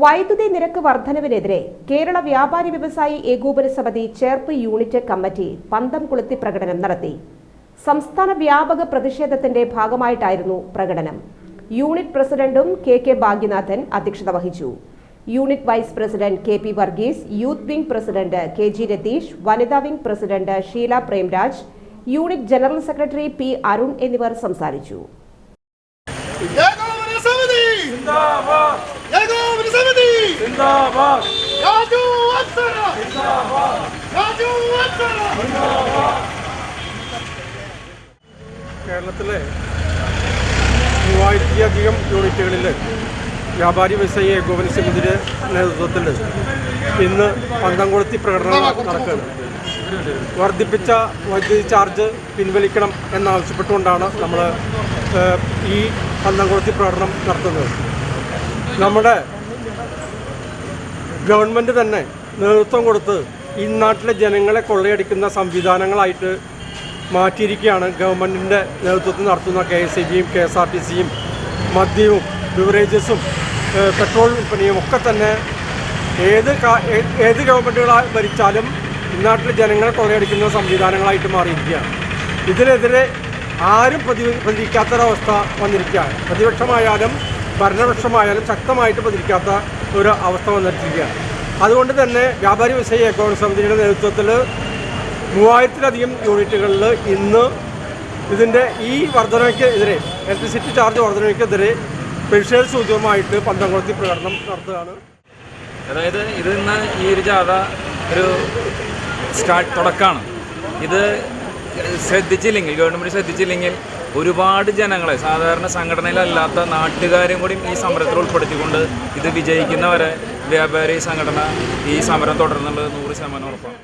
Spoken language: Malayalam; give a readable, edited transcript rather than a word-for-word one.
വൈദ്യുതി നിരക്ക് വർധനവിനെതിരെ കേരള വ്യാപാരി വ്യവസായി ഏകോപന സമിതി ചേർപ്പ് യൂണിറ്റ് കമ്മിറ്റി പന്തംകുളത്തി പ്രകടനം നടത്തി. സംസ്ഥാന വ്യാപക പ്രതിഷേധത്തിന്റെ ഭാഗമായിട്ടായിരുന്നു പ്രകടനം. യൂണിറ്റ് പ്രസിഡന്റും കെ ഭാഗ്യനാഥൻ അധ്യക്ഷത വഹിച്ചു. Unit vice president K P Varghese, youth wing president K G Ratheesh, വനിതാ wing president Sheela Premraj, unit general secretary P Arun എന്നിവർ സംസാരിച്ചു. കേരളത്തിലെ 3000-ലധികം യൂണിറ്റുകളിൽ വ്യാപാരി വ്യവസായി ഏകോപന സമിതിയുടെ നേതൃത്വത്തിൽ ഇന്ന് പന്തംകുളത്തി പ്രകടനം നടക്കുകയാണ്. വർദ്ധിപ്പിച്ച വൈദ്യുതി ചാർജ് പിൻവലിക്കണം എന്നാവശ്യപ്പെട്ടുകൊണ്ടാണ് നമ്മൾ ഈ പന്തംകുളത്തി പ്രകടനം നടത്തുന്നത്. നമ്മുടെ ഗവൺമെൻറ് തന്നെ നേതൃത്വം കൊടുത്ത് ഈ നാട്ടിലെ ജനങ്ങളെ കൊള്ളയടിക്കുന്ന സംവിധാനങ്ങളായിട്ട് മാറ്റിയിരിക്കുകയാണ് ഗവൺമെൻറ്റിൻ്റെ നേതൃത്വത്തിൽ നടത്തുന്ന KSEBയും KSRTCയും മദ്യവും ബിവറേജസും പെട്രോൾ വിൽപ്പനയും ഒക്കെ തന്നെ ഏത് ഗവൺമെൻറ്റുകളായി ഭരിച്ചാലും ഇന്നാട്ടിലെ ജനങ്ങളെ കൊള്ളയടിക്കുന്ന സംവിധാനങ്ങളായിട്ട് മാറിയിരിക്കുകയാണ്. ഇതിനെതിരെ ആരും പ്രതികരിക്കാത്തൊരവസ്ഥ വന്നിരിക്കുകയാണ്. പ്രതിപക്ഷമായാലും ഭരണപക്ഷമായാലും ശക്തമായിട്ട് പ്രതികരിക്കാത്ത ഒരു അവസ്ഥ വന്നിരിക്കുകയാണ്. അതുകൊണ്ട് തന്നെ വ്യാപാരി വ്യവസായി ഏകോപന സമിതിയുടെ നേതൃത്വത്തിൽ 3000-ലധികം യൂണിറ്റുകളിൽ ഇന്ന് ഇതിൻ്റെ ഈ വർധനയ്ക്കെതിരെ, ഇലക്ട്രിസിറ്റി ചാർജ് വർധനയ്ക്കെതിരെ പ്രതിഷേധ സൂചകമായിട്ട് പന്തംകുളത്തി പ്രകടനം നടത്തുകയാണ്. അതായത് ഇത് ഇന്ന് ഈ ഒരു ജാഥ ഒരു തുടക്കമാണ്. ഇത് ശ്രദ്ധിച്ചില്ലെങ്കിൽ, ഗവൺമെൻറ് ശ്രദ്ധിച്ചില്ലെങ്കിൽ ഒരുപാട് ജനങ്ങളെ, സാധാരണ സംഘടനയിലല്ലാത്ത നാട്ടുകാരെയും കൂടി ഈ സമരത്തിൽ ഉൾപ്പെടുത്തിക്കൊണ്ട് ഇത് വിജയിക്കുന്നവരെ വ്യാപാരി സംഘടന ഈ സമരം തുടരുന്നുള്ളത് 100% ഉറപ്പാണ്.